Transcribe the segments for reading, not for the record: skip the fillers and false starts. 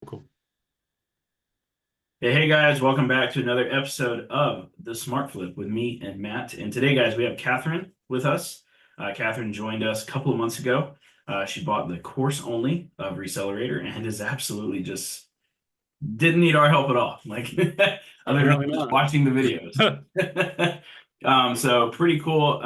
Cool. Hey guys, welcome back to another episode of The Smart Flip with me and Matt. And today, guys, we have Catherine with us. Catherine joined us a couple of months ago. She bought the course only of Reselerator and is absolutely just didn't need our help at all. Like other than Apparently just not. watching the videos. So pretty cool.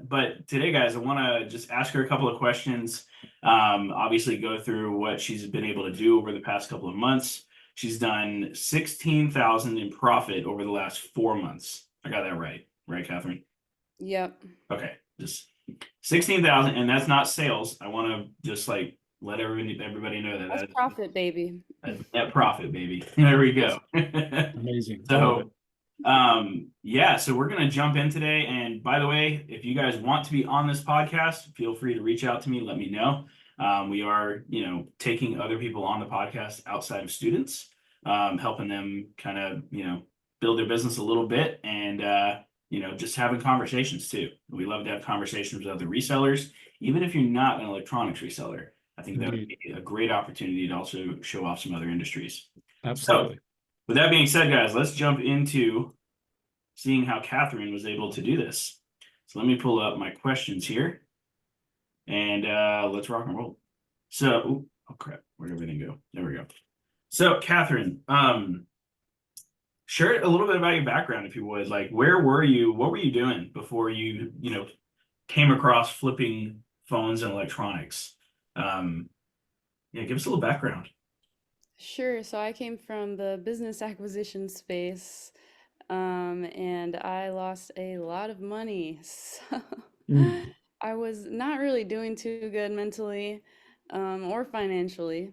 But today, guys, I want to just ask her a couple of questions. Obviously, go through what she's been able to do over the past couple of months. She's done 16,000 in profit over the last 4 months. I got that right, Catherine? Yep. Okay, just 16,000, and that's not sales. I want to just like let everybody know that That's that is profit, baby. that's net profit, baby. There we go. Amazing. I love it. So yeah, so we're gonna jump in today. And by the way, if you guys want to be on this podcast, feel free to reach out to me, let me know. We are, taking other people on the podcast outside of students, helping them kind of, build their business a little bit and just having conversations too. We love to have conversations with other resellers, even if you're not an electronics reseller. I think that would Indeed. be a great opportunity to also show off some other industries. So, Absolutely. with that being said, guys, let's jump into seeing how Catherine was able to do this. So let me pull up my questions here and let's rock and roll. So, oh crap, where'd everything go? There we go. So, Catherine, share a little bit about your background, if you would. Like, where were you? What were you doing before you came across flipping phones and electronics? Um, yeah, give us a little background. Sure. So I came from the business acquisition space, and I lost a lot of money. So Mm. I was not really doing too good mentally, or financially.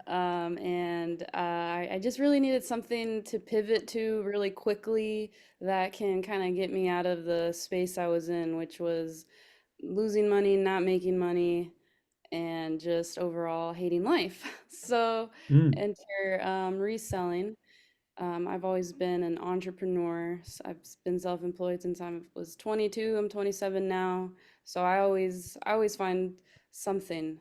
And I just really needed something to pivot to really quickly that can kind of get me out of the space I was in, which was losing money, not making money, and just overall hating life. So Mm. enter reselling. I've always been an entrepreneur. I've been self-employed since I was 22. I'm 27 now. So I always find something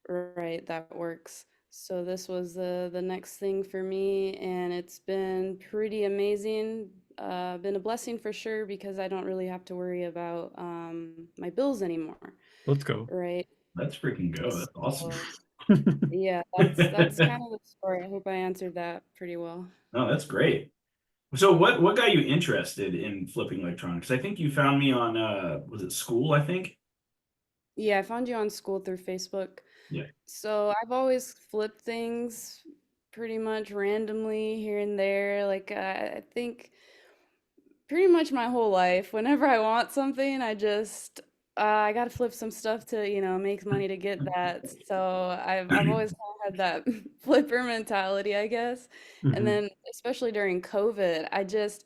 right that works. So this was the next thing for me, and it's been pretty amazing. Been a blessing for sure because I don't really have to worry about my bills anymore, Let's go. right? Let's freaking go. That's awesome. So yeah, that's kind of the story. I hope I answered that pretty well. No, that's great. So what got you interested in flipping electronics? I think you found me on was it school, I think? Yeah, I found you on school through Facebook. Yeah. So I've always flipped things pretty much randomly here and there. Like I think pretty much my whole life, whenever I want something, I gotta flip some stuff to, make money to get that. So I've always kind of had that flipper mentality, I guess. And Hmm. then especially during COVID,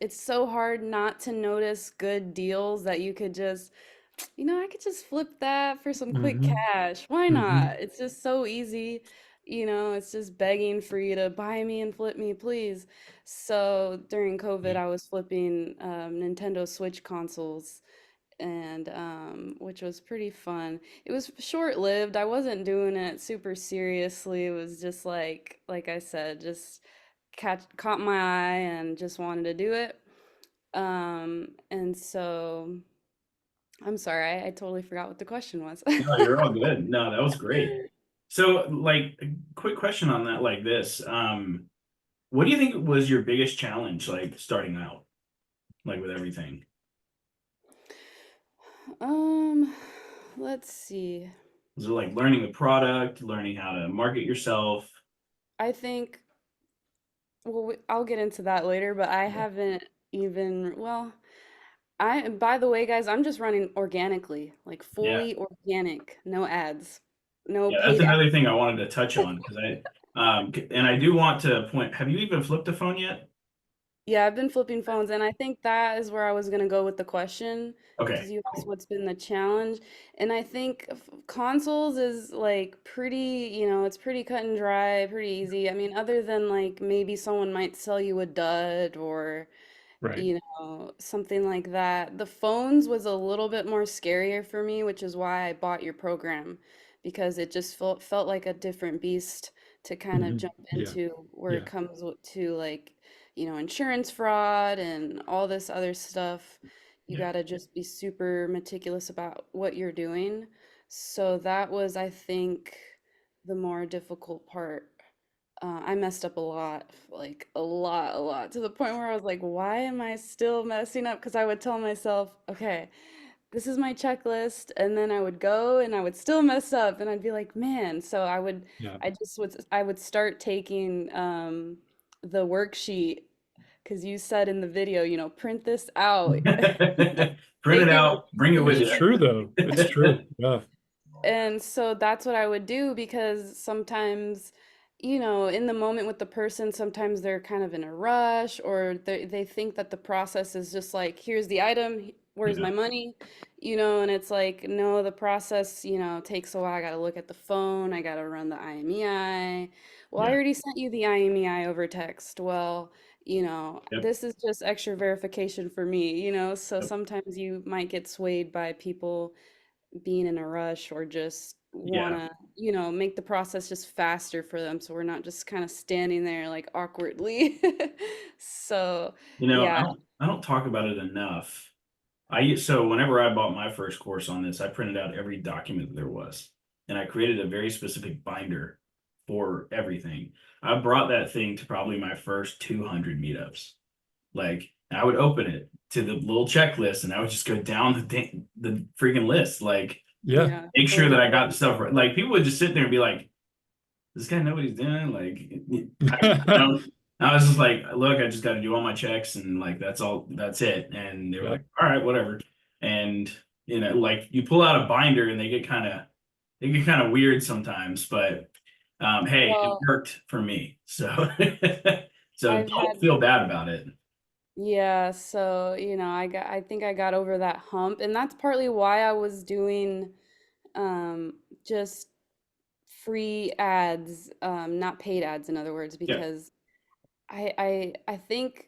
it's so hard not to notice good deals that you could just, I could just flip that for some quick Hmm. cash. Why Hmm. not? It's just so easy. It's just begging for you to buy me and flip me, please. So during COVID, I was flipping Nintendo Switch consoles, and which was pretty fun. It was short-lived. I wasn't doing it super seriously. It was just like I said, just caught my eye and just wanted to do it. And so I'm sorry, I totally forgot what the question was. No, you're all good. No, that was great. So, like, a quick question on that, like this. What do you think was your biggest challenge, like starting out, like with everything? Um, let's see. Was it like learning the product, learning how to market yourself? I think, well, I'll get into that later, but I Yeah. haven't even, well, by the way, guys, I'm just running organically, like Yeah. fully organic, no ads, no Yeah, that's paid ads. another thing I wanted to touch on because and I do want to point, have you even flipped a phone yet? Yeah, I've been flipping phones, and I think that is where I was gonna go with the question, Okay, because you asked cool. what's been the challenge, and I think consoles is like pretty, it's pretty cut and dry, pretty easy. I mean, other than like maybe someone might sell you a dud or Right. something like that. The phones was a little bit more scarier for me, which is why I bought your program because it just felt like a different beast to kind of jump Yeah. into where it Yeah. comes to like, insurance fraud and all this other stuff. You Yeah. got to just be super meticulous about what you're doing. So that was, I think, the more difficult part. I messed up a lot, like a lot, to the point where I was like, why am I still messing up? Because I would tell myself, okay, this is my checklist. And then I would go and I would still mess up. And I'd be like, man. So Yeah. I would start taking the worksheet because you said in the video, print this out. Print it Take it with out, bring it with It's you. true though. It's true. you. Yeah. And so that's what I would do because sometimes, in the moment with the person, sometimes they're kind of in a rush or they think that the process is just like, here's the item, where's Yeah, my money? And it's like, no, the process, takes a while. I got to look at the phone, I got to run the IMEI. Well, I yeah, already sent you the IMEI over text. Well, yep, this is just extra verification for me, so yep, sometimes you might get swayed by people being in a rush or just want yeah. to, make the process just faster for them. So we're not just kind of standing there like awkwardly. So, yeah. I don't talk about it enough. So whenever I bought my first course on this, I printed out every document that there was, and I created a very specific binder for everything. I brought that thing to probably my first 200 meetups. Like I would open it to the little checklist, and I would just go down the freaking list, like Yeah. Yeah. make sure Totally that I get got it. the stuff right. Like people would just sit there and be like, "This guy know what he's doing?" Like I was just like, "Look, I just got to do all my checks, and like that's all, that's it." And they were Yeah. like, "All right, whatever." And like you pull out a binder, and they get kind of weird sometimes, but hey, it Well, worked for me, so so I've don't had, feel bad about it. yeah, so, I think I got over that hump, and that's partly why I was doing just free ads, not paid ads, in other words, Yeah. because I think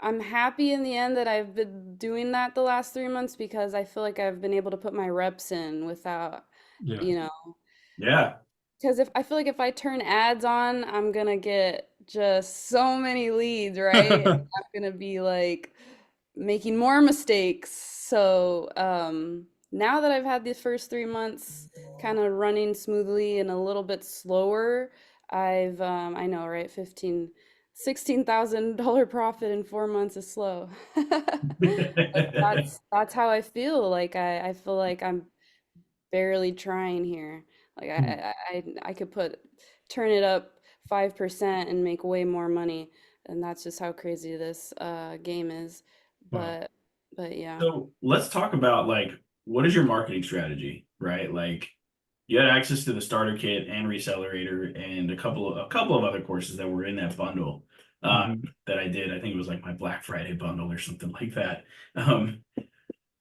I'm happy in the end that I've been doing that the last 3 months because I feel like I've been able to put my reps in without, Yeah. you know, Yeah. because if I feel like if I turn ads on, I'm gonna get just so many leads, right? I'm gonna be like making more mistakes. So now that I've had the first 3 months kind of running smoothly and a little bit slower, I know, right? 16,000 dollar profit in 4 months is slow. But that's how I feel. Like I feel like I'm barely trying here. Like I could turn it up 5% and make way more money, and that's just how crazy this game is. Wow. But yeah. So let's talk about like what is your marketing strategy, right? Like you had access to the starter kit and Resellator and a couple of other courses that were in that bundle Hmm. that I did. I think it was like my Black Friday bundle or something like that. Um,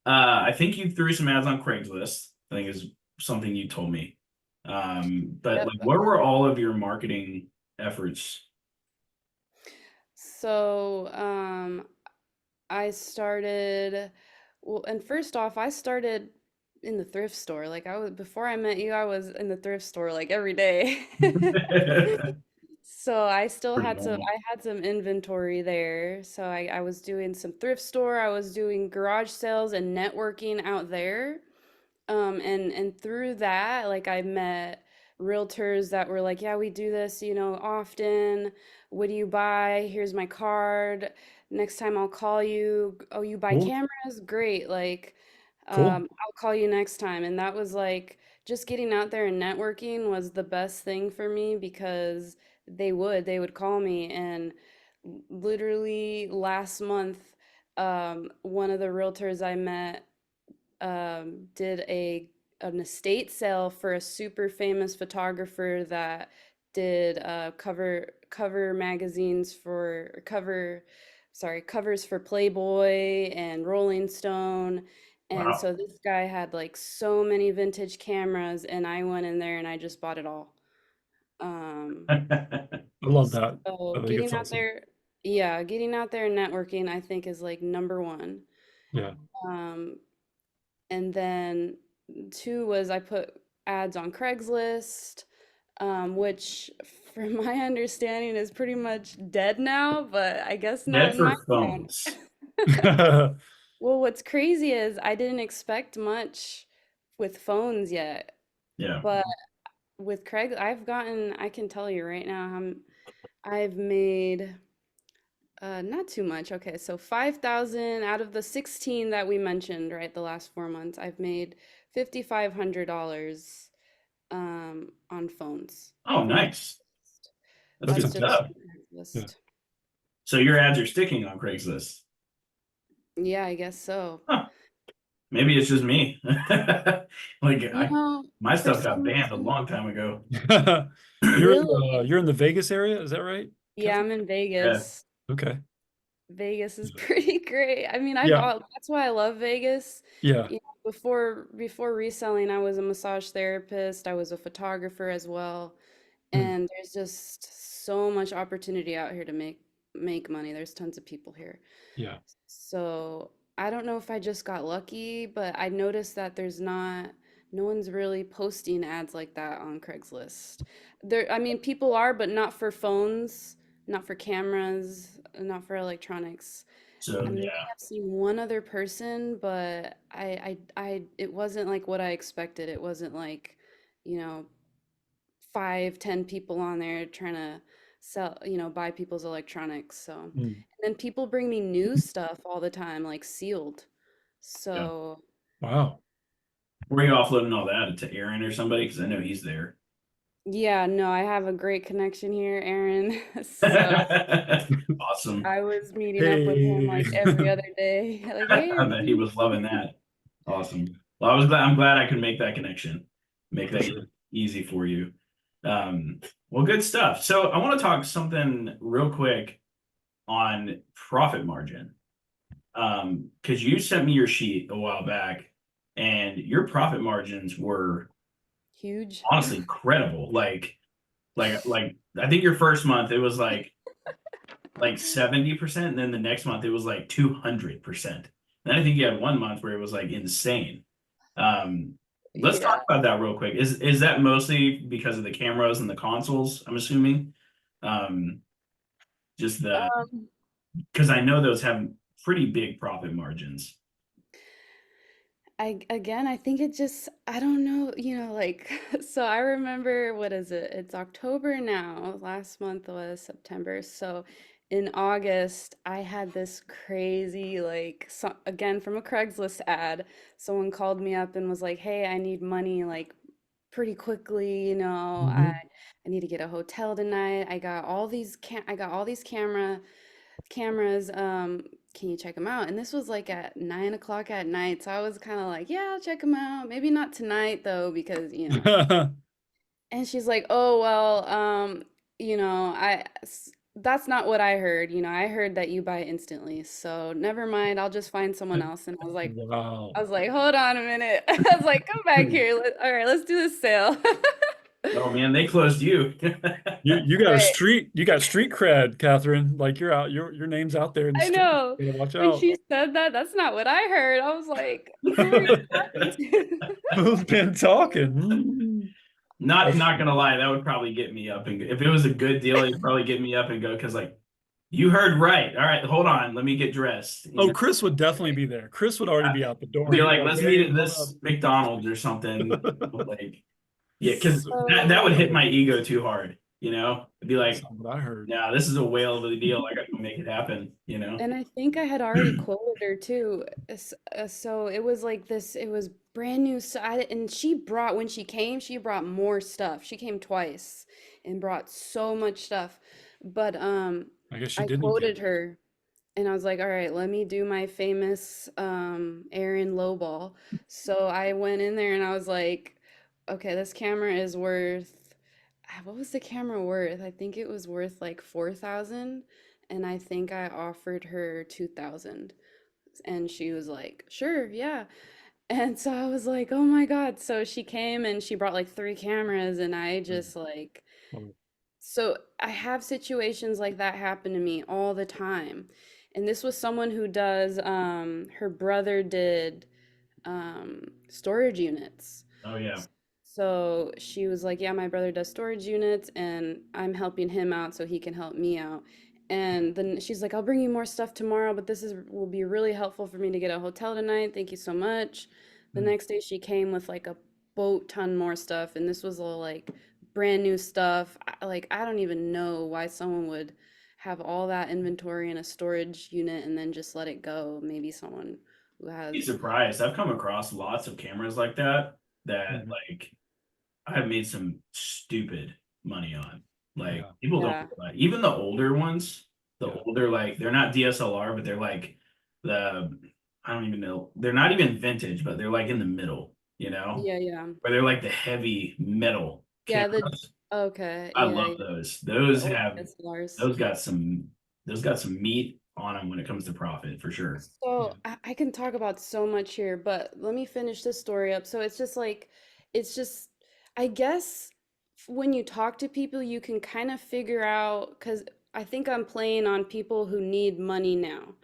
I think you threw some ads on Craigslist. I think is something you told me. But Yep. like, where were all of your marketing efforts? So I started, well, and first off, I started in the thrift store. Like I was before I met you, I was in the thrift store like every day. So I still Pretty had normal. I had some inventory there. So I was doing some thrift store, I was doing garage sales and networking out there. And through that, like I met realtors that were like, yeah, we do this, often. What do you buy? Here's my card. Next time I'll call you. Oh, you buy Cool. cameras? Great. Like, Cool. I'll call you next time. And that was like just getting out there and networking was the best thing for me because they would call me. And literally last month, one of the realtors I met did an estate sale for a super famous photographer that did cover magazines for covers for Playboy and Rolling Stone. And Wow. so this guy had like so many vintage cameras, and I went in there and I just bought it all. Um, I love that. so I think getting it's out awesome. there, yeah, getting out there and networking, I think is like number one. Yeah. Um, and then two was I put ads on Craigslist, which from my understanding, is pretty much dead now, but I guess not Dead in my for town. phones. Well, what's crazy is I didn't expect much with phones yet, Yeah. but with Craig, I can tell you right now, I've made not too much. Okay, so 5,000 out of the 16 that we mentioned, right? The last 4 months, I've made $5,500 on phones Oh, from nice. Craigslist. That's That's That's good just stuff. impressive. Yeah. Craigslist. So your ads are sticking on Craigslist. Yeah, I guess so. Huh. Maybe it's just me. Like You know, my for stuff got some banned a reason, long time ago. really, You're in the Vegas area, is that right, yeah, Catherine? I'm in Yeah. Vegas. Okay. Vegas is pretty great. I mean, Yeah. that's why I love Vegas. Yeah. You know, before reselling, I was a massage therapist. I was a photographer as well. Mm, And there's just so much opportunity out here to make money. There's tons of people here. yeah. So I don't know if I just got lucky, but I noticed that no one's really posting ads like that on Craigslist. I mean, people are, but not for phones, not for cameras, not for electronics. I So may yeah. have seen one other person, but it wasn't like what I expected. It wasn't like, you know, 5, 10 people on there trying to sell, buy people's electronics. So, and Mm, then people bring me new stuff all the time, like sealed. Yeah. So, wow. Were you offloading all that to Aaron or somebody? Because I know he's there. yeah, no, I have a great connection here, Aaron. So, Awesome. I was meeting up with him Hey. like every other day. Like, hey, I bet he Aaron. was loving that. Awesome. Well, I'm glad I could make that connection. Make For that sure. easy for you. Um, well, good stuff. So I want to talk something real quick on profit margin. Because you sent me your sheet a while back, and your profit margins were Huge. honestly incredible. Like I think your first month it was like 70%, and then the next month it was like 200%. Then I think you had one month where it was like insane. Um, let's Yeah. talk about that real quick. Is that mostly because of the cameras and the consoles, I'm assuming? Um, just the Um, because I know those have pretty big profit margins. I think it just, I don't know, like, so I remember, what is it? It's October now. Last month was September. So in August, I had this crazy, like, again, from a Craigslist ad, someone called me up and was like, hey, I need money, like, pretty quickly, Hmm. I need to get a hotel tonight. I got all these cameras. Can you check them out? And this was like at 9 o'clock at night. So I was kind of like, yeah, I'll check them out. Maybe not tonight though, because. And she's like, oh, well, that's not what I heard. I heard that you buy instantly. So never mind. I'll just find someone else. And Wow. I was like, hold on a minute. I was like, come back here. All right, let's do this sale. Oh man, they closed you. Right. You got street cred, Catherine. Like you're out, your name's out there in the I street. know. You gotta watch When out. she said that, that's not what I heard. I was like, who are you talking to? Who's been talking? Mm. That's Not gonna lie, that would probably get me up and if it was a good deal, it'd probably get me up and go because like you heard right. All right, hold on, let me get dressed. oh, Chris would definitely be there. Chris would already be out the door. Be He'd be like, like, let's meet hey, at what this McDonald's or something. up? Like, yeah, because that would hit So, my ego too hard. It'd be That's like, not what I heard. no, this is a whale of a deal. I got to make it happen. and I think I had already quoted her too. So it was like this, it was brand new. And when she came, she brought more stuff. She came twice and brought so much stuff. But I guess she I did need the quoted her. And I was like, all right, let me do my famous Aaron lowball. So I went in there and I was like, okay, this camera is worth, what was the camera worth? I think it was worth like 4,000. And I think I offered her 2,000. And she was like, sure, yeah. And so I was like, oh my God. So she came and she brought like 3 cameras and I just like, oh, so I have situations like that happen to me all the time. And this was someone who does, her brother did storage units. Oh yeah. So she was like, "Yeah, my brother does storage units and I'm helping him out so he can help me out." And then she's like, "I'll bring you more stuff tomorrow, but this is will be really helpful for me to get a hotel tonight. Thank you so much." The Mm. next day she came with like a boat ton more stuff, and this was all like brand new stuff. Like I don't even know why someone would have all that inventory in a storage unit and then just let it go. Maybe someone who Be has, surprised. I've come across lots of cameras like that that Mhm. like I've made some stupid money on. Like Yeah. people don't yeah, realize, even the older ones, the Yeah. older like they're not DSLR, but they're like the I don't even know. They're not even vintage, but they're like in the middle, yeah, yeah. where they're like the heavy metal Yeah, the cameras. okay, I yeah, love yeah, those. the old DSLRs. Those got some those got some meat on them when it comes to profit for sure. Yeah. So I can talk about so much here, but let me finish this story up. So it's just like, it's just, I guess when you talk to people, you can kind of figure out, because I think I'm playing on people who need money now.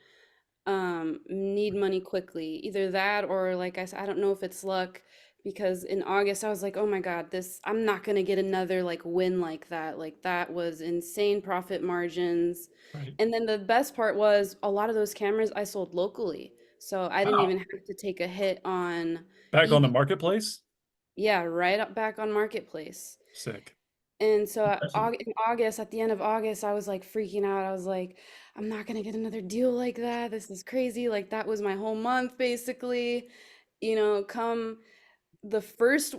Need money quickly. Either that or like I said, I don't know if it's luck because in August I was like, oh my God, this I'm not gonna get another like win like that. Like that was insane profit margins. Right. And then the best part was a lot of those cameras I sold locally. So I didn't even Wow. have to take a hit on Back on the EV. marketplace? Yeah, right up back on Marketplace. Sick. And so Impressive. In August, at the end of August, I was like freaking out. I was like, I'm not gonna get another deal like that. This is crazy. Like that was my whole month basically. Come the first,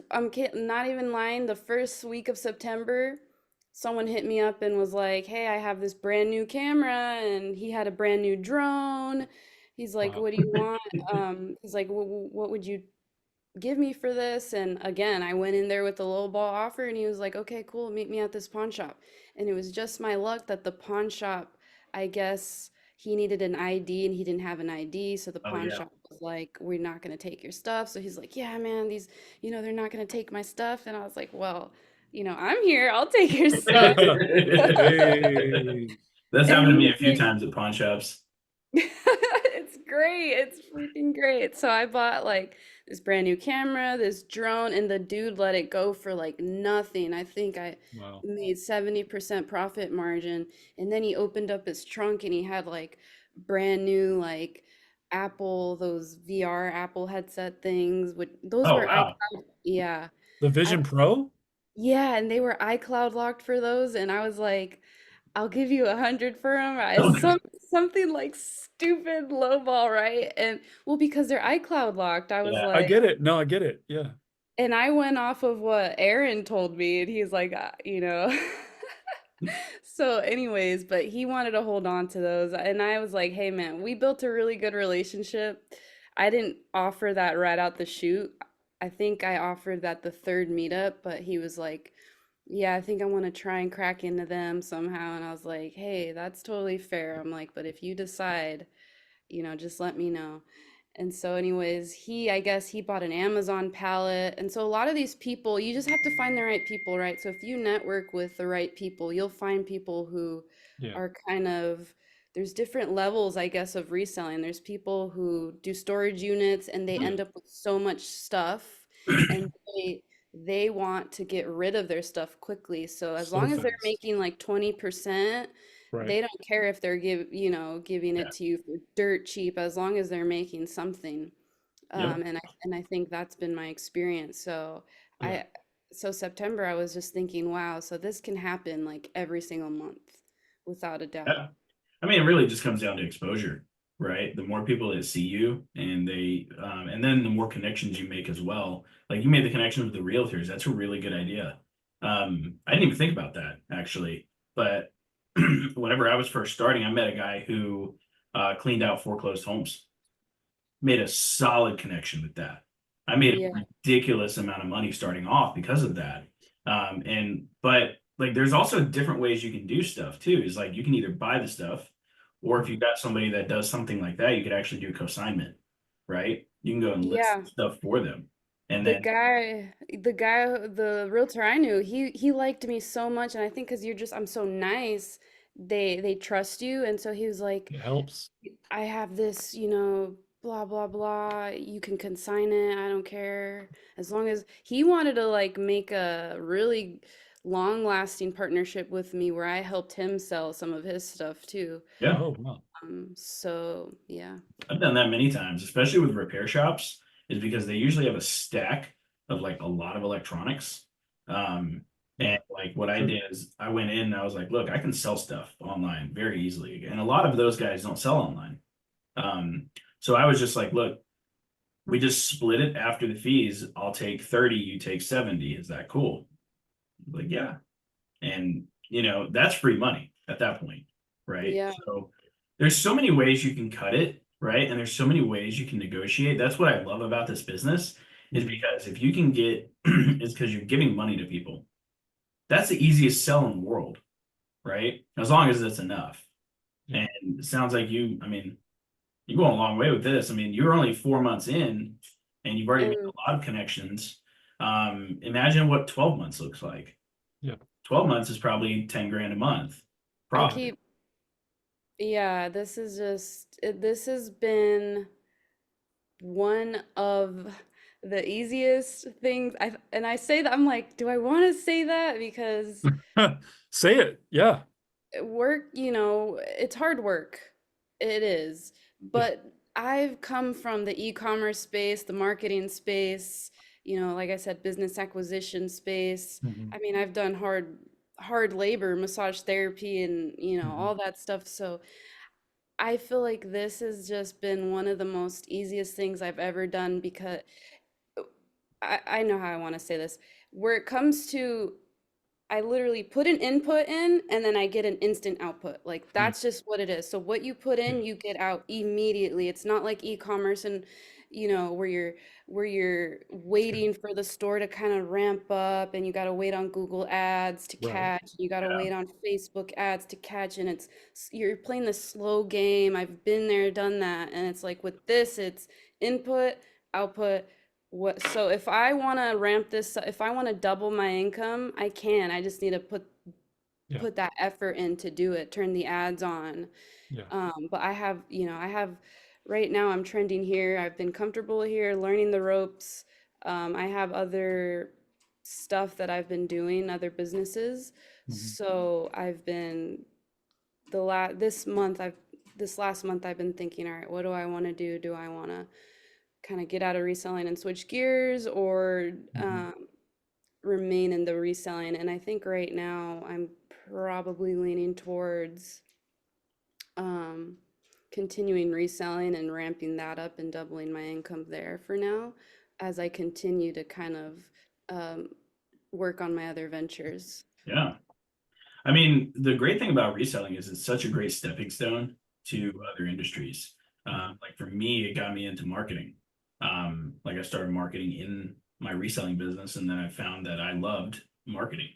not even lying, the first week of September, someone hit me up and was like, "Hey, I have this brand new camera," and he had a brand new drone. He's like, Wow. "What do you want?" He's like, What would you give me for this?" And again, I went in there with a low ball offer and he was like, "Okay, cool, meet me at this pawn shop." And it was just my luck that the pawn shop, I guess he needed an ID and he didn't have an ID. So the Oh pawn yeah. shop was like, "We're not going to take your stuff." So he's like, "Yeah, man, they're not going to take my stuff." And I was like, "Well, I'm here. I'll take your stuff." Hey. That's And happened to he me was a few like, times at pawn shops. it's great. It's freaking great. So I bought like this brand new camera, this drone, and the dude let it go for like nothing. I think I Wow. made 70% profit margin. And then he opened up his trunk and he had like brand new like Apple, those VR Apple headset things, which those Oh were wow. iCloud. Yeah. The I Vision Pro? yeah, and they were iCloud locked for those, and I was like, "I'll give you 100 for them." Oh, Something like stupid lowball, right? And well, because they're iCloud locked, I was yeah. I like, get it. No, I get it. Yeah. and I went off of what Aaron told me, and he's like, So, anyways, but he wanted to hold on to those, and I was like, "Hey, man, we built a really good relationship." I didn't offer that right out the chute. I think I offered that the third meetup, but he was like, "Yeah, I think I want to try and crack into them somehow." And I was like, "Hey, that's totally fair." I'm like, "But if you decide, just let me know." And so, anyways, I guess he bought an Amazon pallet. And so, a lot of these people, you just have to find the right people, right? So, if you network with the right people, you'll find people who Yeah. are kind of, there's different levels, I guess, of reselling. There's people who do storage units and they end up with so much stuff and they want to get rid of their stuff quickly. So, as So long as they're fast. making like 20%, Right. they don't care if they're giving Yeah. it to you for dirt cheap as long as they're making something. Yep. And I think that's been my experience. Yeah. I so September I was just thinking, wow, so this can happen like every single month without a doubt. Yeah. I mean, it really just comes down to exposure, right? The more people that see you and then the more connections you make as well. Like you made the connection with the realtors. That's a really good idea. I didn't even think about that actually. But whenever I was first starting, I met a guy who cleaned out foreclosed homes, made a solid connection with that. I made Yeah. a ridiculous amount of money starting off because of that. But like there's also different ways you can do stuff too. Is like you can either buy the stuff, or if you Mhm. got somebody that does something like that, you could actually do consignment, right? You can go and list Yeah. stuff for them. And The then guy, the realtor I knew, he liked me so much, and I think because I'm so nice, they trust you, and so he was like, It helps. I have this, blah blah blah, you can consign it, I don't care, as long as he wanted to like make a really long lasting partnership with me where I helped him sell some of his stuff too. Yeah. Oh, wow. So yeah. I've done that many times, especially with repair shops, is because they usually have a stack of like a lot of electronics. Um, Yeah, and like what I true. did is I went in and I was like, look, I can sell stuff online very easily. And a lot of those guys don't sell online. Um, so I was just like, look, we just split it after the fees. I'll take 30, you take 70. Is that cool? Like, yeah. And that's free money at that point, right? Yeah. So there's so many ways you can cut it, right? And there's so many ways you can negotiate. That's what I love about this business is Hmm. because if you can get is because you're giving money to people. That's the easiest sell in the world, right? As long as it's enough. Yeah. And it sounds like I mean, you're going a long way with this. I mean, you're only 4 months in and you've already made And a lot of connections. Imagine what 12 months looks like. Yeah. 12 months is probably 10 grand a month I profit. keep, yeah, this is just, this has been one of the easiest things and I say that I'm like, do I want to say that? Because Say it. Yeah. work, it's hard work. It is. Yeah. But I've come from the e-commerce space, the marketing space, like I said, business acquisition space. Hmm. I mean, I've done hard labor, massage therapy and, Hmm. all that stuff. So I feel like this has just been one of the most easiest things I've ever done because I know how I want to say this. Where it comes to I literally put an input in and then I get an instant output. Like that's just what it is. So what you put Yeah. in, you get out immediately. It's not like e-commerce and where you're True. waiting for the store to kind of ramp up and you got to wait on Google ads to Right. catch. You got to Yeah. wait on Facebook ads to catch and you're playing the slow game. I've been there, done that. And it's like with this, it's input, output, so if I want to ramp this, if I want to double my income, I can. I just need to put Yeah. put that effort in to do it, turn the ads on. Yeah. But I have right now I'm trending here. I've been comfortable here, learning the ropes. I have other stuff that I've been doing, other businesses. Hmm. So I've been the last this month I've this last month I've been thinking, all right, what do I want to do? Do I want to kind of get out of reselling and switch gears or Hmm. remain in the reselling? And I think right now I'm probably leaning towards um, continuing reselling and ramping that up and doubling my income there for now as I continue to kind of um, work on my other ventures. Yeah. I mean, the great thing about reselling is it's such a great stepping stone to other industries. Hmm. Like for me, it got me into marketing. Like I started marketing in my reselling business, and then I found that I loved marketing.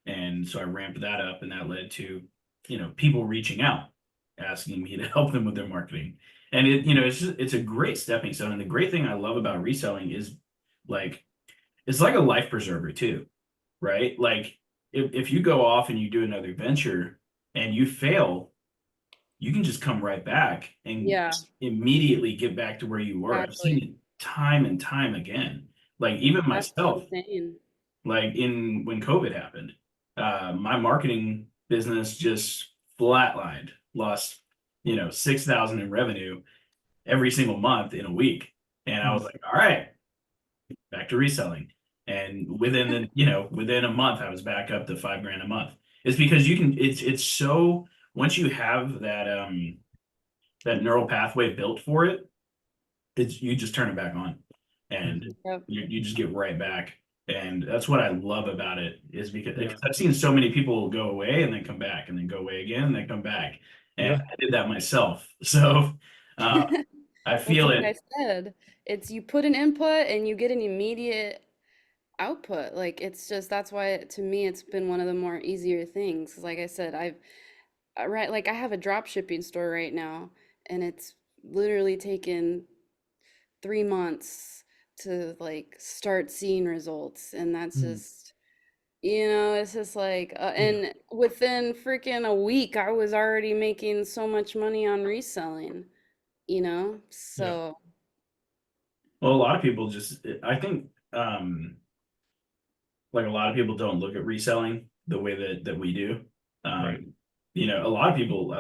And so I ramped that up, and that led to, people reaching out, asking me to help them with their marketing. And it's a great stepping stone. And the great thing I love about reselling is like it's like a life preserver too, right? Like if you go off and you do another venture and you fail, you can just come right back and Yeah, just immediately get back to where you were. I've seen exactly. it time and time again. Like even That's what myself, I'm saying. like in when COVID happened, my marketing business just flatlined, lost, 6,000 in revenue every single month in a week. And I was like, all right, back to reselling. And within a month, I was back up to 5 grand a month. It's because it's so once you have that neural pathway built for it, you just turn it back on and Hmm. Yep. you just get right back. And that's what I love about it is because Yeah. I've seen so many people go away and then come back and then go away again and then come back. And Yeah. I did that myself. So uh, I That's feel like I it. said. It's you put an input and you get an immediate output. Like it's just that's why to me it's been one of the more easier things. Like I said, right, like I have a drop shipping store right now and it's literally taken 3 months to like start seeing results. And that's Mm. just, it's just like, Yeah. and within freaking a week, I was already making so much money on reselling. you know? Yeah. So, Well, a lot of people just, I think, like a lot of people don't look at reselling the way that we do. Right. A lot of people,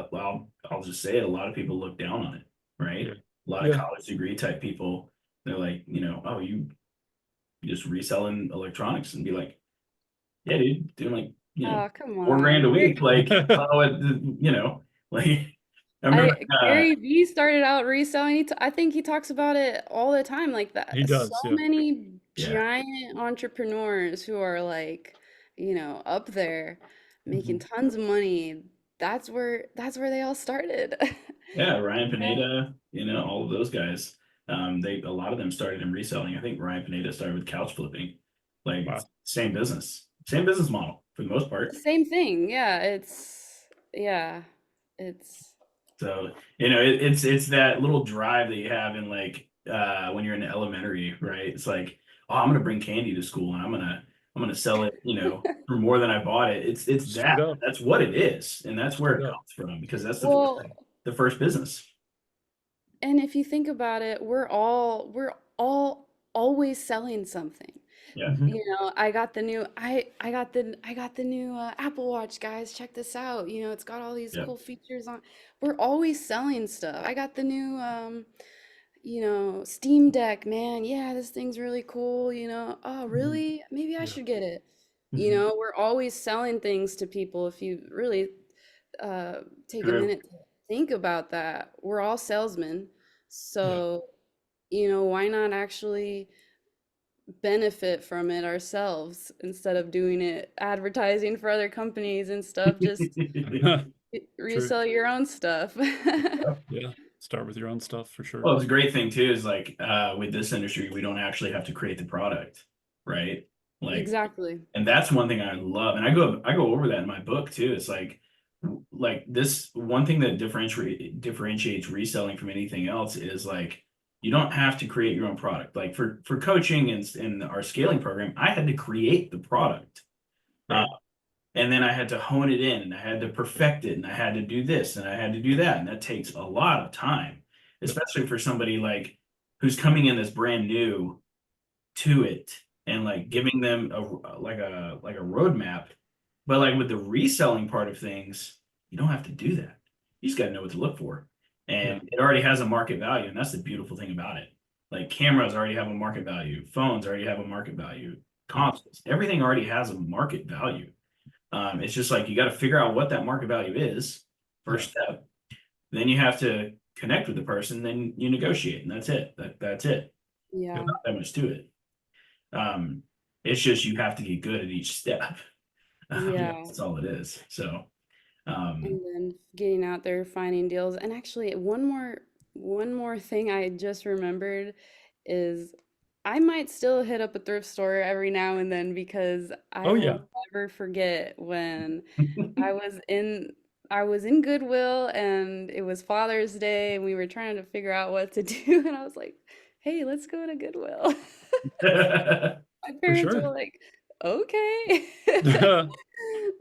I'll just say it, a lot of people look down on it, Yeah. right? A lot of Yeah. college degree type people, they're like, oh, you just reselling electronics and be like, yeah, dude, doing like, oh, come 4 grand on. a week. Like, oh, like I remember, Gary Vee started out reselling. I think he talks about it all the time. Like He that, so does. Yeah. many yeah. giant entrepreneurs who are like, up there making Mhm. tons of money. That's where they all started. Yeah, Ryan Yeah. Pineda, all of those guys. A lot of them started in reselling. I think Ryan Pineda started with couch flipping. Like it's Wow. same business model for the most The part. same thing. Yeah, it's So, it's that little drive that you have in like when you're in elementary, right? It's like, oh, I'm gonna bring candy to school and I'm gonna sell it, for more than I bought it. It's Straight that. up. That's what it is, and that's where Straight it up. comes from because that's well, the first business. and if you think about it, we're all always selling something. Yeah. Hmm. I got the new Apple Watch, guys. Check this out. It's got all these Yeah. cool features on. We're always selling stuff. I got the new Steam Deck, man. Yeah, this thing's really cool. Oh, Mhm. really? Maybe I Yeah. should get it. Mhm. We're always selling things to people. If you really take a True. minute to think about that, we're all salesmen. Yeah. So, why not actually benefit from it ourselves instead of doing it advertising for other companies and stuff? Just True. resell your own stuff. Yeah. Start with your own stuff for sure. Well, it's a great thing too, is like with this industry, we don't actually have to create the product, right? Like, Exactly. and that's one thing I love, and I go over that in my book too. It's like this one thing that differentiates reselling from anything else is like you don't have to create your own product. Like for coaching and our scaling program, I had to create the product. Uh, Right. and then I had to hone it in and I had to perfect it and I had to do this and I had to do that. And that takes a lot of time, Yep. especially for somebody like who's coming in this brand new to it and like Yep. giving them like a roadmap. But like with the reselling part of things, you don't have to do that. You just got to know what to look for. Yeah. And it already has a market value. And that's the beautiful thing about it. Like cameras already have a market value, phones already have a market value, Yep. consoles, everything already has a market value. It's just like you got to figure out what that market value is, Yeah. first step. Then you have to connect with the person, then you negotiate, and that's it. That's it. There's Yeah. not that much to it. Um, it's just you have to get good at each step. Yeah. Yeah. That's all it is. So, um, And then getting out there, finding deals. And actually, one more thing I just remembered is I might still hit up a thrift store every now and then because I Oh yeah. will never forget when I was in I was in Goodwill and it was Father's Day and we were trying to figure out what to do and I was like, "Hey, let's go to Goodwill." My For parents sure. were like, "Okay."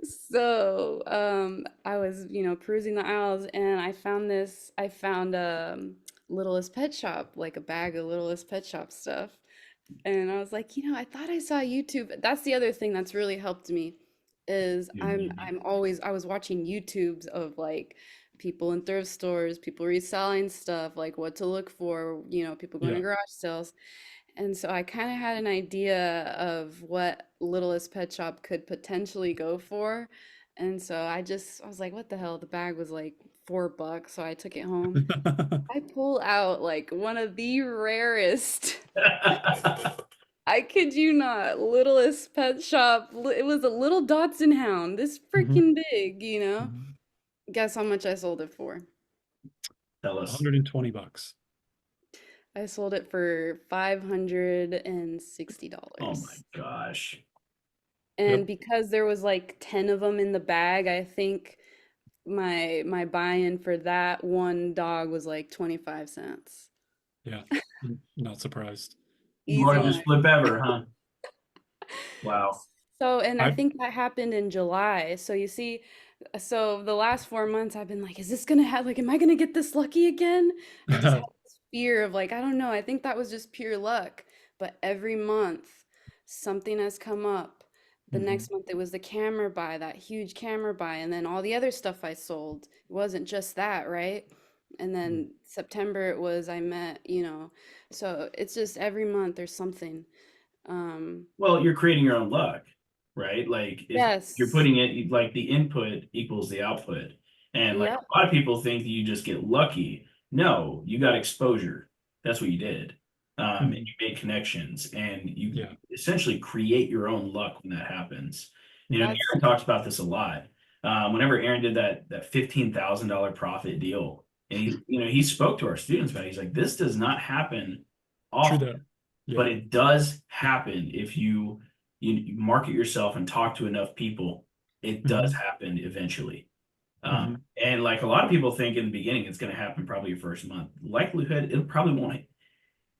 So, I was, cruising the aisles and I found Littlest Pet Shop, like a bag of Littlest Pet Shop stuff. And I was like, I thought I saw YouTube. That's the other thing that's really helped me is I was watching YouTubes of like people in thrift stores, people reselling stuff, like what to look for, people going to Yeah. garage sales. And so I kind of had an idea of what Littlest Pet Shop could potentially go for. And so I was like, what the hell? The bag was like $4, so I took it home. I pull out like one of the rarest, I kid you not, Littlest Pet Shop. It was a little Dotson hound, this Hmm. freaking big. Hmm. Guess how much I sold it for? Tell us. $120. I sold it for Oh my $560. gosh. Yep. And because there was like 10 of them in the bag, I think my buy-in for that one dog was like 25 cents. Yeah. Not surprised. Easy Largest money. flip ever, huh? Wow. So, and I I think that happened in July. So you see, So the last 4 months, I've been like, is this gonna have like, am I gonna get this lucky again? I just had this fear of like, I don't know. I think that was just pure luck. But every month, something has come up. The Hmm. next month, it was the camera buy, that huge camera buy, and then all the other stuff I sold. It wasn't just that, right? And then September, it was I met, so it's just every month there's something. Um, Well, you're creating your own luck, right? Like if you're yes. putting it like the input equals the output. And like Yep. a lot of people think that you just get lucky. No, you got exposure. That's what you did. And Hmm. you made connections and you Yeah. essentially create your own luck when that happens. That's Aaron talks about this a lot. Whenever Aaron did that $15,000 profit deal, and he spoke to our students about it. He's like, this does not happen True often, that. but Yeah. it does happen if you market yourself and talk to enough people. It does Hmm. happen eventually. Hmm. And like a lot of people think in the beginning, it's going to happen probably your first month. Likelihood, it probably won't,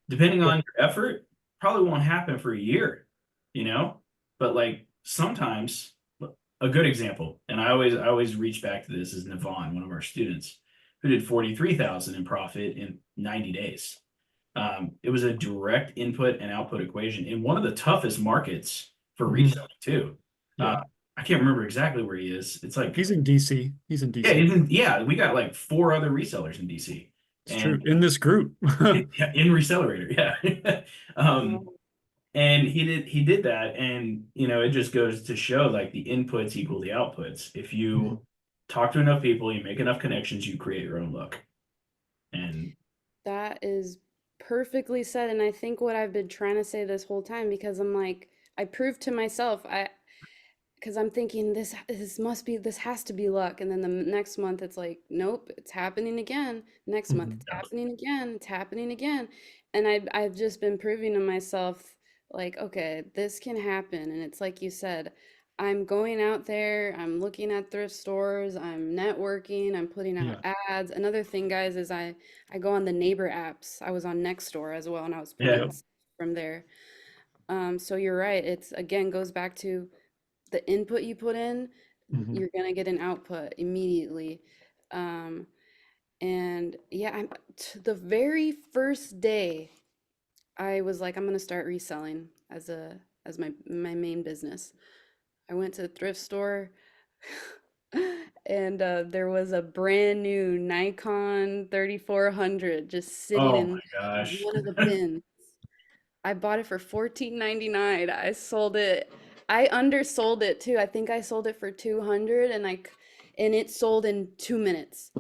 depending Yeah. on your effort, probably won't happen for a year, you know? But like sometimes a good example, and I always reach back to this is Navon, one of our students, who did 43,000 in profit in 90 days. It was a direct input and output equation in one of the toughest markets for Hmm. reselling too. Uh, Yeah. I can't remember exactly where he is. It's like, He's in DC. He's in yeah, DC. yeah, we got like four other resellers in DC, It's true. and In this group. yeah, in Reselerator, yeah. um, And he did that, and it just goes to show like the inputs equal the outputs. If Mhm. you talk to enough people, you make enough connections, you create your own luck. And that is perfectly said. And I think what I've been trying to say this whole time, because I'm like, I proved to myself, because I'm thinking this has to be luck, and then the next month it's like nope, it's happening again. Next month Mhm. it's happening again. It's happening again, and I've just been proving to myself like okay, this can happen, and it's like you said. I'm going out there, I'm looking at thrift stores, I'm networking, I'm putting out Yeah. ads. Another thing, guys, is I go on the neighbor apps. I was on Nextdoor as well, and I was yeah, putting from there. So you're right. It's again goes back to the input you put in, Hmm. you're gonna get an output immediately. Um, and yeah, the very first day I was like, I'm gonna start reselling as my main business. I went to the thrift store and there was a brand new Nikon 3400 just sitting oh in my gosh. one of the bins. I bought it for 14.99. I sold it. I undersold it too. I think I sold it for 200 and it sold in 2 minutes.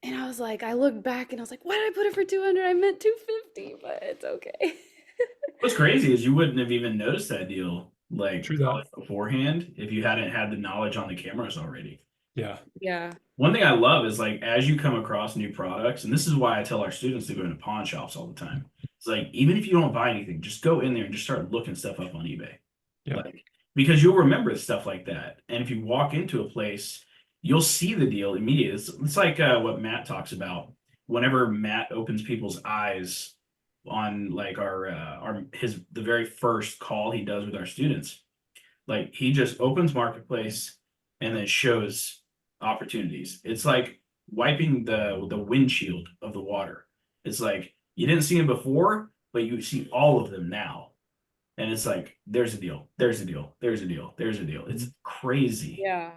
And I was like, I looked back and I was like, why did I put it for 200? I meant 250, but it's okay. What's crazy is you wouldn't have even noticed that deal like True that. probably beforehand if you hadn't had the knowledge on the cameras already. Yeah. Yeah. One thing I love is like as you come across new products, and this is why I tell our students to go into pawn shops all the time. It's like even if you don't buy anything, just go in there and just start looking stuff up on eBay. Yeah. Like because you'll remember stuff like that. And if you walk into a place, you'll see the deal immediately. It's like what Matt talks about. Whenever Matt opens people's eyes on like our his the very first call he does with our students, like he just opens marketplace and then shows opportunities. It's like wiping the windshield of the water. It's like you didn't see them before, but you see all of them now. And it's like there's a deal, there's a deal, there's a deal, there's a deal. It's Mhm. crazy. Yeah.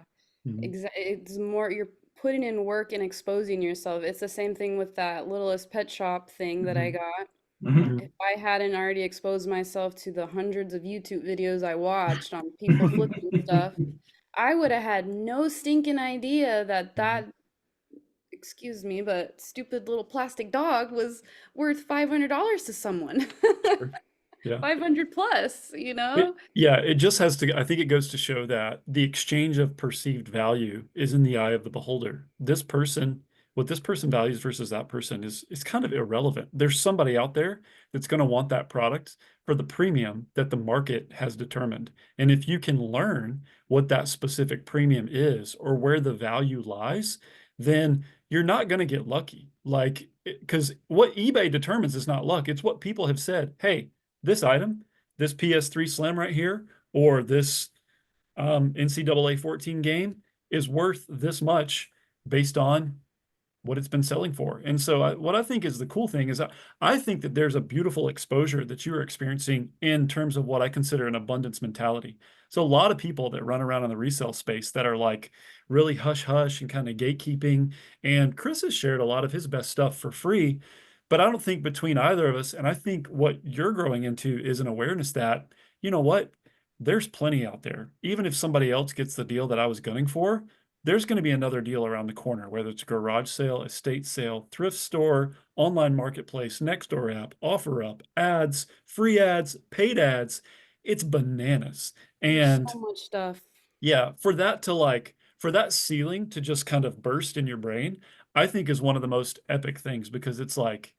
Mhm. It's more you're putting in work and exposing yourself. It's the same thing with that littlest pet shop thing that I Mhm. got. Mhm. If I hadn't already exposed myself to the hundreds of YouTube videos I watched on people flipping stuff, I would have had no stinking idea that Mhm. excuse me, but stupid little plastic dog was worth $500 to someone. Sure. Yeah. 500 plus, Yeah, it just has to, I think it goes to show that the exchange of perceived value is in the eye of the beholder. What this person values versus that person is kind of irrelevant. There's somebody out there that's going to want that product for the premium that the market has determined. And if you can learn what that specific premium is or where the value lies, then you're not going to get lucky. Like, because what eBay determines is not luck. It's what people have said. Hey, this item, this PS3 Slim right here, or this NCAA 14 game is worth this much based on what it's been selling for. And so what I think is the cool thing is I think that there's a beautiful exposure that you are experiencing in terms of what I consider an abundance mentality. So a lot of people that run around in the resale space that are like really hush hush and kind of gatekeeping. And Chris has shared a lot of his best stuff for free, but I don't think between either of us, and I think what you're growing into is an awareness that, you know what, there's plenty out there. Even if somebody else gets the deal that I was gunning for, there's going to be another deal around the corner, whether it's a garage sale, estate sale, thrift store, online marketplace, Nextdoor app, OfferUp, ads, free ads, paid ads. It's bananas. There's so And much stuff. yeah, for that to like, for that ceiling to just kind of burst in your brain, I think is one of the most epic things because it's like,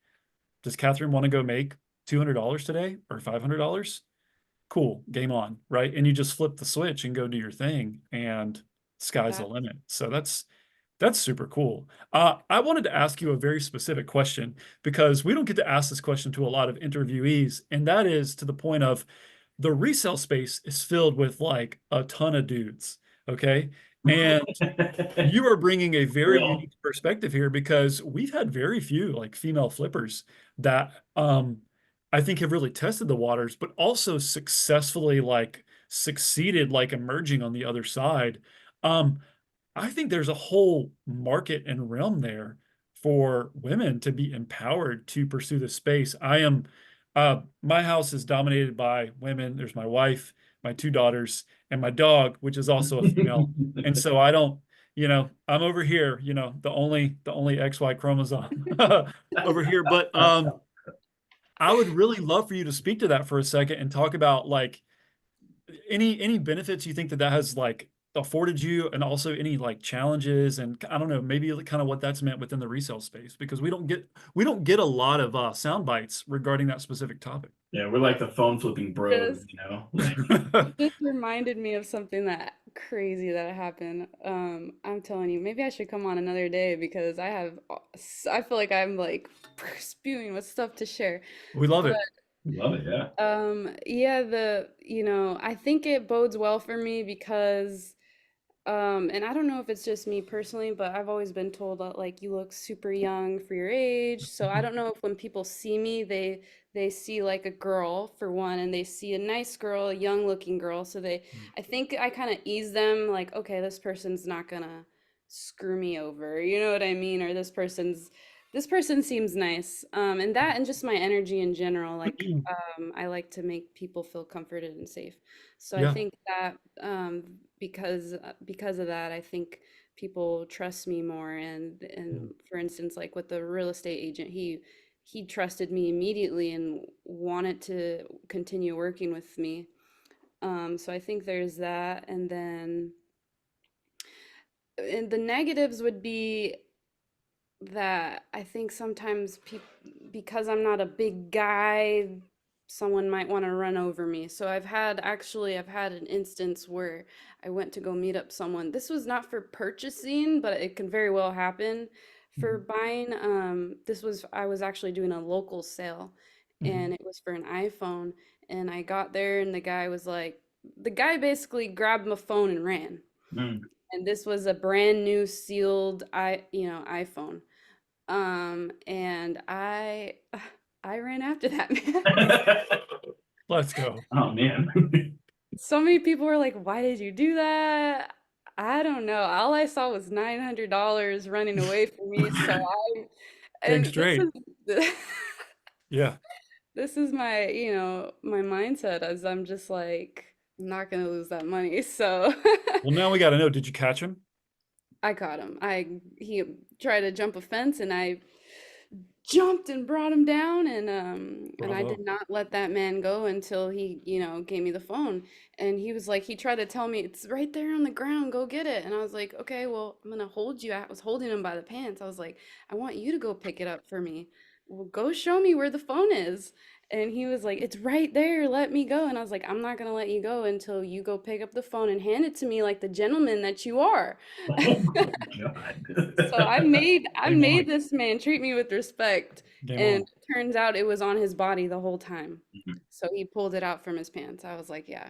does Catherine want to go make $200 today or $500? Cool, game on, right? And you just flip the switch and go do your thing, and sky's the That's limit. So that's super cool. I wanted to ask you a very specific question because we don't get to ask this question to a lot of interviewees, and that is to the point of the resale space is filled with like a ton of dudes, okay? And you are bringing a very Real. unique perspective here because we've had very few like female flippers that I think have really tested the waters, but also successfully like succeeded like emerging on the other side. Um, I think there's a whole market and realm there for women to be empowered to pursue this space. My house is dominated by women. There's my wife, my two daughters, and my dog, which is also a female. And so I don't, I'm over here, the only XY chromosome over here. But I would really love for you to speak to that for a second and talk about like any benefits you think that has like afforded you and also any like challenges and I don't know, maybe like kind of what that's meant within the resale space because we don't get a lot of sound bites regarding that specific topic. Yeah, we're like the phone flipping bros, just you know? Like, it just reminded me of something that crazy that happened. I'm telling you, maybe I should come on another day because I feel like I'm like spewing with stuff to share. We love But it. love it, yeah. yeah, I think it bodes well for me because and I don't know if it's just me personally, but I've always been told that like you look super young for your age. So I don't know if when people see me, they see like a girl for one, and they see a nice girl, a young looking girl. So I think I kind of ease them like, okay, this person's not gonna screw me over. You know what I mean? Or this person seems nice. And that and just my energy in general, like I like to make people feel comforted and safe. So I Yeah. think that because of that, I think people trust me more. And for instance, like with the real estate agent, he trusted me immediately and wanted to continue working with me. So I think there's that, and the negatives would be that I think sometimes because I'm not a big guy, someone might want to run over me. So I've had an instance where I went to go meet up someone. This was not for purchasing, but it can very well happen for Mhm. buying. I was actually doing a local sale, and Mhm. it was for an iPhone. And I got there, and the guy basically grabbed my phone and ran. Mm. And this was a brand new sealed iPhone. And I ran after that man. Let's go. Oh man. So many people were like, "Why did you do that?" I don't know. All I saw was $900 running away from me. Dang And this straight. is Yeah. this is my mindset as I'm just like, I'm not gonna lose that money. So Well, now we got to know, did you catch him? I caught him. He tried to jump a fence, and I jumped and brought him down, and I did Bravo. not let that man go until he gave me the phone. And he tried to tell me it's right there on the ground, go get it. And I was like, okay, well, I'm gonna hold you. I was holding him by the pants. I was like, I want you to go pick it up for me. Well, go show me where the phone is. And he was like, it's right there, let me go. And I was like, I'm not gonna let you go until you go pick up the phone and hand it to me like the gentleman that you are. Oh my God. So I Game made on. this man treat me with respect, Game and on. it turns out it was on his body the whole time. So he pulled it out from his pants. I was like, yeah,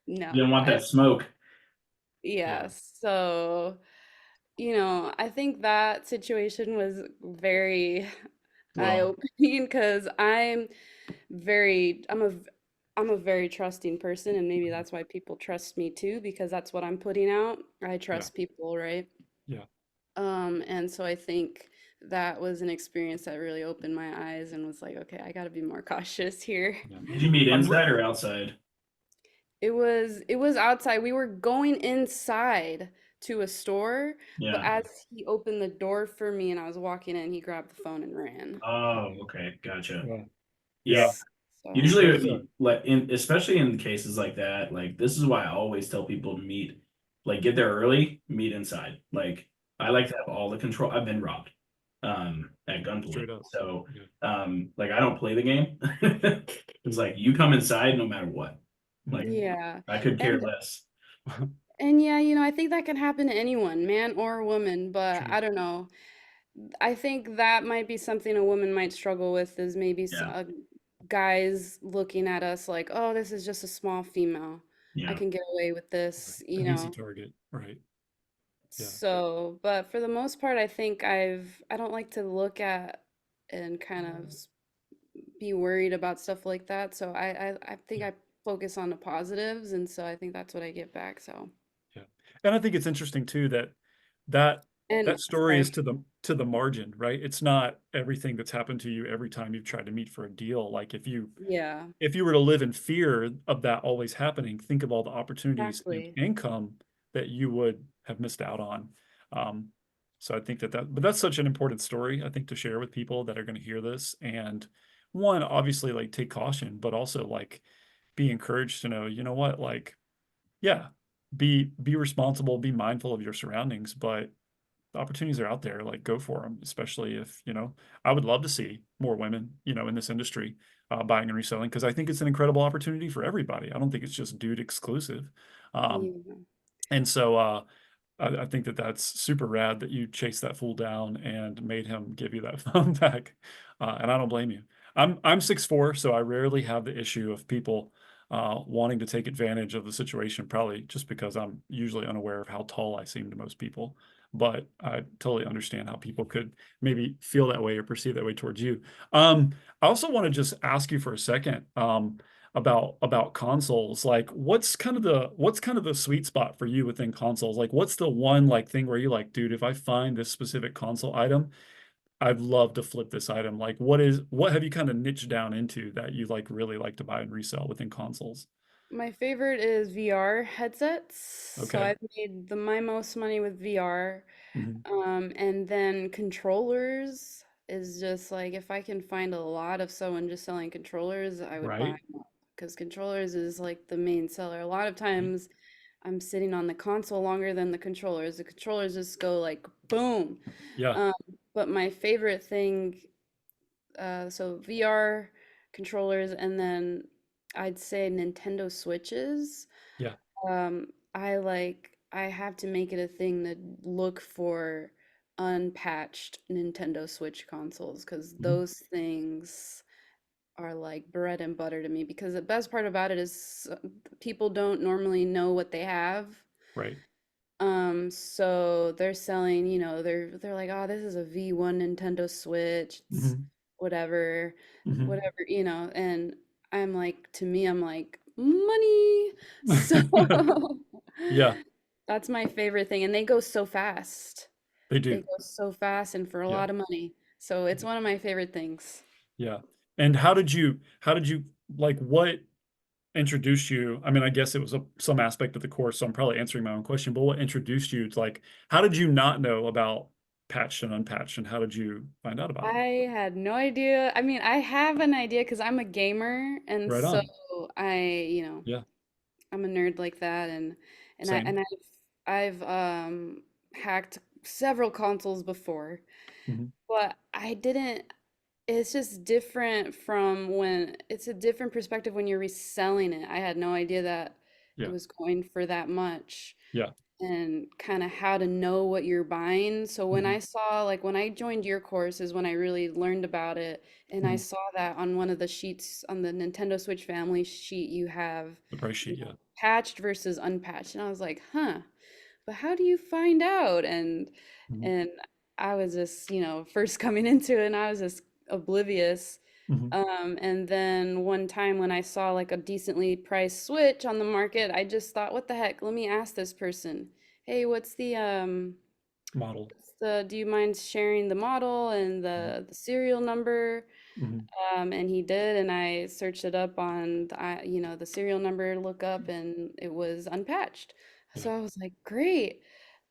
no, Didn't want that smoke. Yeah, Yeah. so, I think that situation was very Well, eye-opening because I'm a very trusting person, and maybe Mhm. that's why people trust me too, because that's what I'm putting out. I Yeah. trust people, right? Yeah. And so I think that was an experience that really opened my eyes and was like, okay, I got to be more cautious here. Yeah. did you meet I'm re- inside or outside? It was outside. We were going inside to a store, but Yeah. as he opened the door for me and I was walking in, he grabbed the phone and ran. Oh, okay, gotcha. yeah. Yeah. Yeah. So, Usually, That's like in especially in cases like that, like this is why I always tell people to meet, like get there early, meet inside. Like I like to have all the control. I've been robbed, at gunpoint. straight up. So, Yeah. like I don't play the game. It's like you come inside no matter what. Like Mhm. yeah. I could care And less. and yeah, I think that can happen to anyone, man or woman, but True. I don't know. I think that might be something a woman might struggle with is maybe Yeah, guys looking at us like, "Oh, this is just a small female. I yeah, can get away with Right. this," An easy target. Right. Yeah. So, but for the most part, I think I don't like to look at and kind of be worried about stuff like that. So I think Yeah. I focus on the positives, and so I think that's what I get back. So, Yeah. And I think it's interesting too that that and that story is sorry, to the margin, right? It's not everything that's happened to you every time you've tried to meet for a deal. Like yeah, if you were to live in fear of that always happening, think of all the opportunities and exactly. income that you would have missed out on. Um, so I think but that's such an important story, I think, to share with people that are going to hear this. And one, obviously, like take caution, but also like be encouraged to know, you know what, like, yeah, be responsible, be mindful of your surroundings, but the opportunities are out there, like go for them, especially if, I would love to see more women, in this industry, buying and reselling, because I think it's an incredible opportunity for everybody. I don't think it's just dude exclusive. Um, Yeah, and so, I think that that's super rad that you chased that fool down and made him give you that phone back. And I don't blame you. I'm 6'4", so I rarely have the issue of people wanting to take advantage of the situation, probably just because I'm usually unaware of how tall I seem to most people. But I totally understand how people could maybe feel that way or perceive that way towards you. I also want to just ask you for a second. About consoles, like what's kind of the sweet spot for you within consoles? Like what's the one like thing where you like, dude, if I find this specific console item, I'd love to flip this item. Like what have you kind of niched down into that you like really like to buy and resell within consoles? my favorite is VR headsets. So Okay. I've made my most money with VR. Mhm. And then controllers is just like if I can find a lot of someone just selling controllers, I would buy Right. them up because controllers is like the main seller. A lot of Right. times I'm sitting on the console longer than the controllers. The controllers just go like boom. Yeah. Um, but my favorite thing, so VR controllers, and then I'd say Nintendo Switches. Yeah. I have to make it a thing to look for unpatched Nintendo Switch consoles because Mhm. those things are like bread and butter to me because the best part about it is people don't normally know what they have. Right. So they're selling, they're like, "Oh, this is a V1 Nintendo Switch. It's Hmm. whatever, Hmm. whatever, and I'm like, to me, I'm like, money. So Yeah, that's my favorite thing. And they go so fast. they They do. go so fast and for a Yeah. lot of money. So it's one of my favorite things. Yeah. And how did you like what introduced you? I mean, I guess it was some aspect of the course, so I'm probably answering my own question, but what introduced you to like, how did you not know about patched and unpatched, and how did you find out about it? I had no idea. I mean, I have an idea because I'm a gamer, and Right so on. I, Yeah, I'm a nerd like that, and I same. and I've hacked several consoles before, Hmm. but I didn't. It's just different from when it's a different perspective when you're reselling it. I had no idea that it Yeah, was going for that much yeah. and kind of how to know what you're buying. So when Hmm. I saw, like, when I joined your course is when I really learned about it. And I Hmm. saw that on one of the sheets on the Nintendo Switch family sheet, you have, The price sheet, yeah. patched versus unpatched. And I was like, huh. but how do you find out? Mhm. And I was just, first coming into it, and I was just oblivious. Mhm. And then one time when I saw like a decently priced switch on the market, I just thought, what the heck? Let me ask this person, hey, Model. do you mind sharing the model and the serial number? Mhm. And he did, and I searched it up on the serial number lookup, and it was unpatched. Yeah. So I was like, great.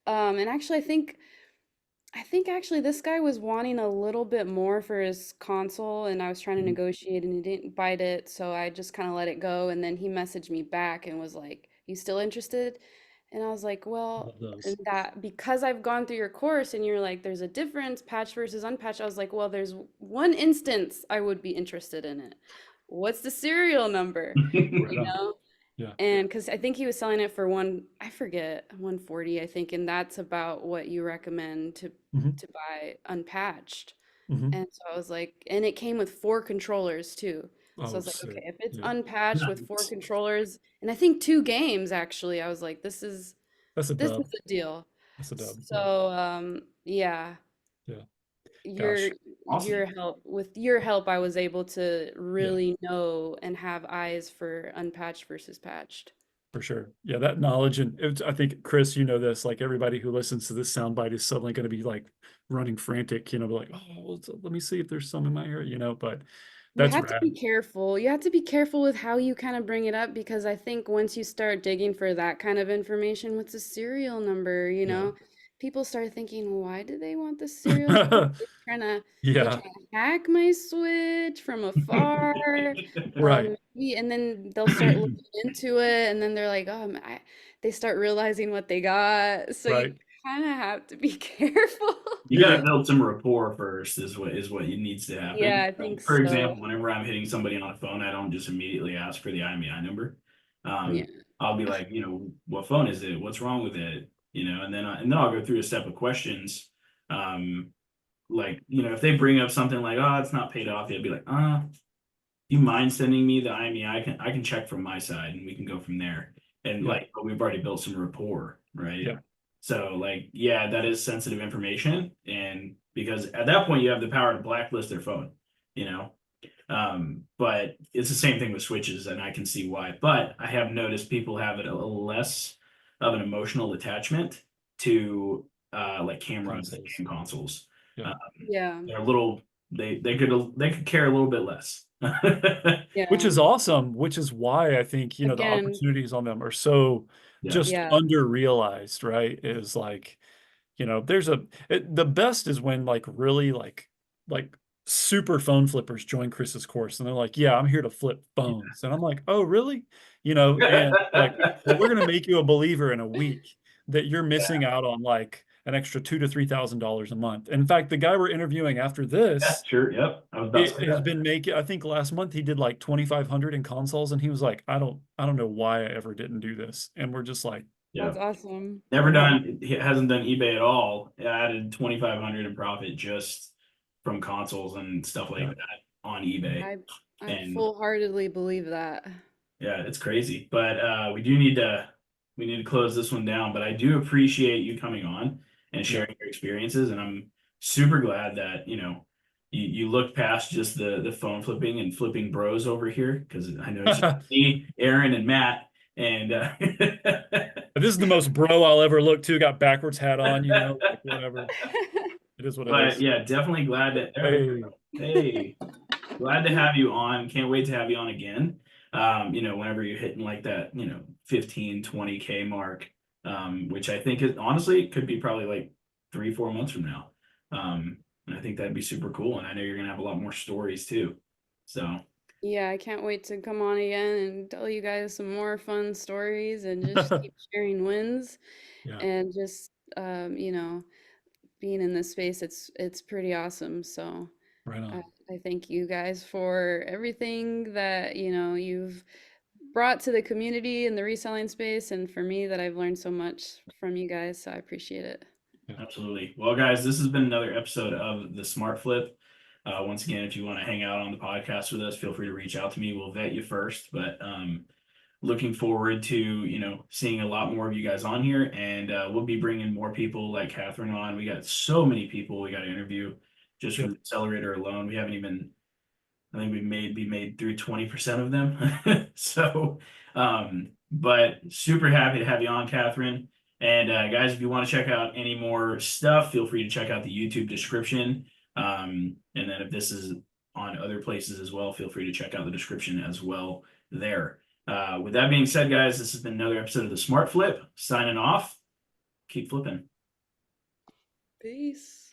And actually, I think actually this guy was wanting a little bit more for his console, and I was trying to Mhm. negotiate, and he didn't bite it, so I just kind of let it go. And then he messaged me back and was like, "You still interested?" And I was like, "Well," Love and those. that because I've gone through your course and you're like, "There's a difference, patch versus unpatched." I was like, "Well, there's one instance I would be interested in it. What's the serial number?" Right You on. know? Yeah. And because I think he was selling it for I forget, 140, I think, and that's about what you recommend Mhm. to buy unpatched. Mhm. And so I was like, and it came with four controllers too. So I Oh, was like, okay, sick. if it's Yeah. unpatched with four Nice. controllers, and I think two games actually, I was like, That's a this is dub. a deal. That's a dub. Yeah. So yeah, Yeah. your Gosh. Awesome. your help, I was able to Yeah. really know and have eyes for unpatched versus patched. For sure. Yeah, that knowledge. And I think, Chris, you know this, like everybody who listens to this soundbite is suddenly going to be like running frantic, like, oh, well, let me see if there's some in my area, but You that's have to be rad. careful. You have to be careful with how you kind of bring it up because I think once you start digging for that kind of information, what's a serial number, Yeah. people start thinking, why do they want the serial number? They Yeah. trying to hack my switch from afar. Right. And then they'll start looking into it, and then they're like, they start realizing what they got. So you Right. kind of have to be careful. You got to build some rapport first, is what needs to happen. Yeah, I think For so. example, whenever I'm hitting somebody on the phone, I don't just immediately ask for the IMEI number. Yeah. I'll be like, what phone is it? What's wrong with it? And then I'll go through a step of questions. Like, if they bring up something like, oh, it's not paid off yet, I'd be like, you mind sending me the IMEI? I can check from my side and we can go from there. And Yeah. like, but we've already built some rapport, right? Yeah. So like, yeah, that is sensitive information, and because at that point you have the power to blacklist their phone, you know. But it's the same thing with switches, and I can see why. But I have noticed people have a less of an emotional attachment to like cameras and Consoles. game consoles. Yeah. Uh, Yeah. they're a little they could care a little bit less. Which Yeah. is awesome, which is why I think, the Again, opportunities on them are so Yeah. just yeah. under realized, right? Is like, the best is when like really like super phone flippers join Chris's course and they're like, yeah, I'm here to flip phones. And I'm like, oh, really? And like, well, we're gonna make you a believer in a week that you're missing out on like an extra $2,000 to $3,000 a month. And in fact, the guy we're interviewing after Yeah, this, sure. Yep. I was about to it say has that. been making, I think last month he did like 2,500 in consoles and he was like, I don't know why I ever didn't do this. And we're just like, That's Yeah. awesome. Never yeah, done, he hasn't done eBay at all. It added 2,500 in profit just from consoles and stuff like yeah, that on eBay. I And full-heartedly believe that. yeah, it's crazy. But we need to close this one down. But I do appreciate you coming on and yeah. sharing your experiences. And I'm super glad that, you looked past just the phone flipping and flipping bros over here, because I know it's just me, Aaron, and Matt. And This is the most bro I'll ever look to. Got backwards hat on, like whatever. It is what it but is. yeah, definitely glad that there we Hey, go. Hey, glad to have you on. Can't wait to have you on again. Whenever you're hitting like that, 15, 20K mark, which I think is honestly could be probably like 3, 4 months from now. And I think that'd be super cool. And I know you're gonna have a lot more stories too. So Yeah, I can't wait to come on again and tell you guys some more fun stories and just keep sharing wins yeah, and just being in this space, it's pretty awesome. So right I, on. I thank you guys for everything that, you've brought to the community and the reselling space, and for me that I've learned so much from you guys. So I appreciate it. Yeah. absolutely. Well, guys, this has been another episode of the Smart Flip. Once again, if you want to hang out on the podcast with us, feel free to reach out to me. We'll vet you first, but looking forward to, seeing a lot more of you guys on here, and we'll be bringing more people like Catherine on. We got so many people we got to interview just from Yep. the accelerator alone. We haven't even, I think we made through 20% of them. So, but super happy to have you on, Catherine. And guys, if you want to check out any more stuff, feel free to check out the YouTube description. And then if this is on other places as well, feel free to check out the description as well there. With that being said, guys, this has been another episode of the Smart Flip. Signing off. Keep flipping. Peace.